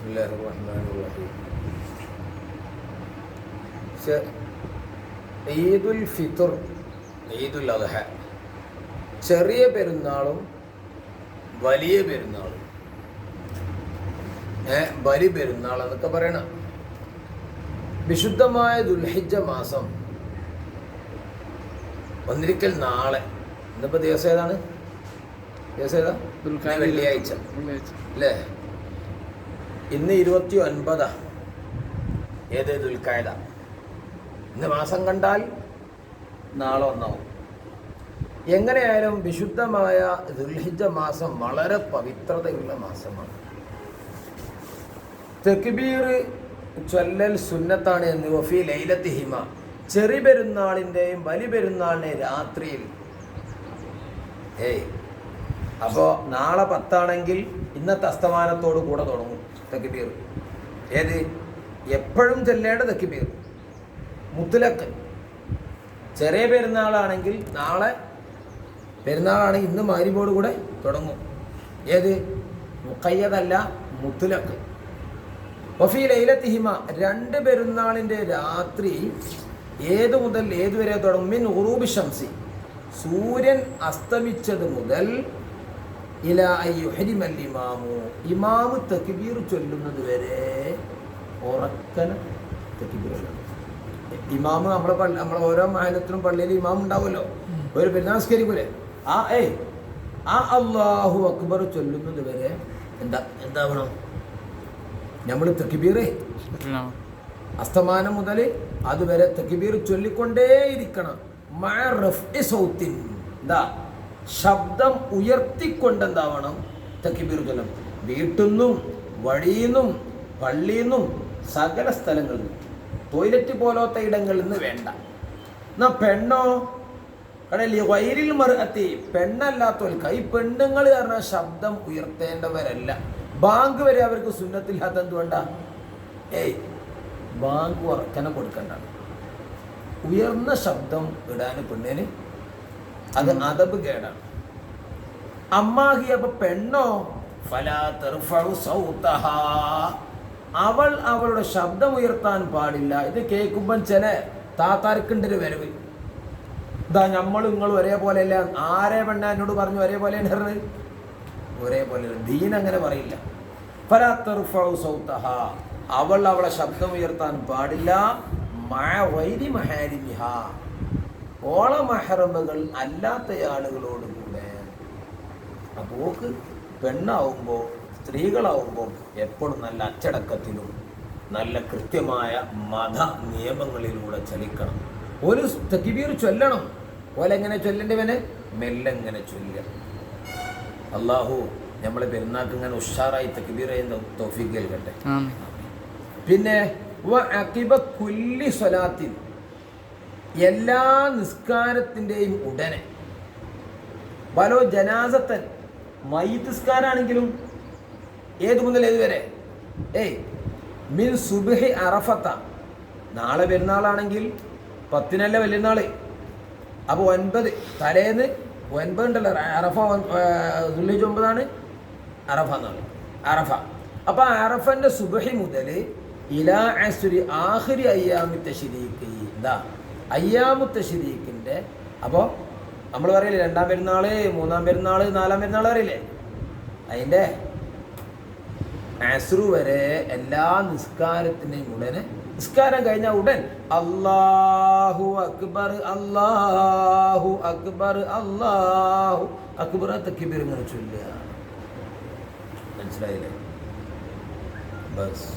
ബിസ്മില്ലാഹിർ റഹ്മാനിർ റഹീം. ഈദുൽ ഫിത്ർ, ഈദുൽ അദ്ഹ, ചെറിയ പെരുന്നാളും വലിയ പെരുന്നാളും, ബലി പെരുന്നാൾ എന്നൊക്കെ പറയണം. വിശുദ്ധമായ ദുൽഹിജ്ജ മാസം ഒന്നിരിക്കൽ നാളെ, ഇന്നിപ്പോൾ ദിവസം ഏതാണ്? ദിവസം ഏതാ? വെള്ളിയാഴ്ച അല്ലേ? ഇന്ന് 29 ഏത്? ദുൽഖഅദ. ഇന്ന് മാസം കണ്ടാൽ നാളെ ഒന്നാവും. എങ്ങനെയായാലും വിശുദ്ധമായ ദുൽഹിജ്ജ മാസം വളരെ പവിത്രതയുള്ള മാസമാണ്. തക്ബീർ ചൊല്ലൽ സുന്നത്താണ് എന്ന് വഫി ലൈലത്തിഹിമ, ചെറിയ പെരുന്നാളിൻ്റെയും വലിയ പെരുന്നാളിൻ്റെയും രാത്രിയിൽ. അപ്പോൾ നാളെ 10 ഇന്നത്തെ അസ്തമാനത്തോട് കൂടെ തുടങ്ങും തക്ബീർ. ഏത്? എപ്പോഴും ചൊല്ലേണ്ട തക്ബീർ മുത്തലക്ക്. ചെറിയ പെരുന്നാളാണെങ്കിൽ നാളെ പെരുന്നാളാണെങ്കിൽ ഇന്ന് മഗ്‌രിബോട് കൂടെ തുടങ്ങും. ഏത്? മുഖയ്യദല്ല, മുത്തലക്ക്. വഫി ലൈലത്തിഹിമ, 2 പെരുന്നാളിൻ്റെ രാത്രി ഏത് മുതൽ ഏതുവരെ തുടങ്ങും? മിൻ ഉറൂബി ശംസി, സൂര്യൻ അസ്തമിച്ചത് മുതൽ ഇലാ യുഹരിമൽ ഇമാമു, ഇമാമ് തക്ബീർ ചൊല്ലുന്നത് വരെ ഉറക്കന തക്ബീർ ചൊല്ലണം. ഇമാമ് നമ്മളെ ഓരോ മഹല്ലത്തിലും പള്ളിയിൽ ഇമാം ഉണ്ടാവുമല്ലോ, ഒരു പെരുന്നാസ്കരിക്കൂലേ, ആ അല്ലാഹു അക്ബർ ചൊല്ലുന്നത് വരെ എന്താവണം? നമ്മൾ തക്ബീർ അസ്തമാനം മുതൽ അതുവരെ തക്ബീർ ചൊല്ലിക്കൊണ്ടേയിരിക്കണം. മഅ റഫ്ഇ സൗത്തിൻ, ശബ്ദം ഉയർത്തിക്കൊണ്ടെന്താവണം തക്ബീർ ചൊല്ലണം. വീട്ടിൽ നിന്നും വഴിയിൽ നിന്നും പള്ളിയിൽ നിന്നും സകല സ്ഥലങ്ങളിൽ നിന്നും, ടോയ്ലറ്റ് പോലത്തെ ഇടങ്ങളിൽ നിന്ന് വേണ്ട. എന്നാ പെണ്ണോ? വൈരിൽ മറുകത്തി, പെണ്ണല്ലാത്തവർക്ക്, ഈ പെണ്ണുങ്ങൾ കാരണം ശബ്ദം ഉയർത്തേണ്ടവരല്ല. ബാങ്ക് വരെ അവർക്ക് സുന്നത്തില്ലാത്ത എന്തുവേണ്ട? ബാങ്ക് ഉറക്കനെ കൊടുക്കണ്ട. ഉയർന്ന ശബ്ദം ഇടാൻ പെണ്ണിന് അത് അദബ് കേടാണ്. അമ്മാഹി, അപ്പൊ പെണ്ണോ? ഫലാ തർഫഉ സൗതഹാ, അവൾ അവളുടെ ശബ്ദം ഉയർത്താൻ പാടില്ല. ഇത് കേൾക്കുമ്പം ചില താത്താർക്കുണ്ടൊരു വരവ്, നമ്മൾ നിങ്ങളും ഒരേപോലെയല്ല. ആരെ പെണ്ണ എന്നോട് പറഞ്ഞു ഒരേപോലെയാണ് പറഞ്ഞത്? ഒരേപോലെ. ദീൻ അങ്ങനെ പറയില്ല. ഫലാ തർഫഉ സൗതഹാ, അവൾ അവളെ ശബ്ദം ഉയർത്താൻ പാടില്ല. മഅ ഗൈരി മഹാരിമിഹാ, ഓള മഹറമുകൾ അല്ലാത്ത ആളുകളോട് കൂടെ. അപ്പോൾ പെണ്ണാവുമ്പോൾ, സ്ത്രീകളാവുമ്പോൾ എപ്പോഴും നല്ല അച്ചടക്കത്തിലും നല്ല കൃത്യമായ മത നിയമങ്ങളിലൂടെ ചലിക്കണം. ഒരു തക്ബീർ ചൊല്ലണം. ഓലെങ്ങനെ ചൊല്ലേണ്ടവന്? മെല്ലെങ്ങനെ ചൊല്ലുക. അള്ളാഹു നമ്മളെ പെരുന്നാൾക്ക് ഇങ്ങനെ ഉഷാറായി തക്ബീർ ചെയ്യുന്ന തൗഫീഖ് നൽകട്ടെ. പിന്നെ വഅഖിബ കുല്ലി സ്വലാത്തിൻ, എല്ലാ നിസ്കാരത്തിൻ്റെയും ഉടനെ. വലോ ജനാസത്തൻ, മയ്യിത്ത് നിസ്കാരാണെങ്കിലും ഏത് മുതൽ ഏതുവരെ? മിൻ സുബ്ഹി അറഫത്ത, നാളെ പെരുന്നാളാണെങ്കിൽ 10 വലിയനാള്, അപ്പോൾ 9 തലേന്ന് 9 ഉണ്ടല്ലോ അറഫ. ദുൽഹിജ്ജ 9 അറഫ നാൾ, അറഫ. അപ്പോൾ അറഫൻ്റെ സുബ്ഹി മുതൽ ഇലാ അസ്രി ആഖിരി അയ്യാമി തശ്രീഖ്, അയ്യാമു തശ്രീഖിൻ്റെ. അപ്പോൾ നമ്മൾ പറയില്ലേ 2ാം പെരുന്നാൾ, 3ാം പെരുന്നാൾ, 4ാം പെരുന്നാൾ അറിയില്ലേ? അതിൻ്റെ അസ്റു വരെ എല്ലാ നിസ്കാരത്തിൻ്റെയും ഉടനെ, നിസ്കാരം കഴിഞ്ഞാൽ ഉടൻ അല്ലാഹു അക്ബർ, അല്ലാഹു അക്ബർ, അല്ലാഹു അക്ബർ തക്ബീർ ഇങ്ങനെ ചൊല്ലുക. മനസ്സിലായില്ലേ? ബസ്.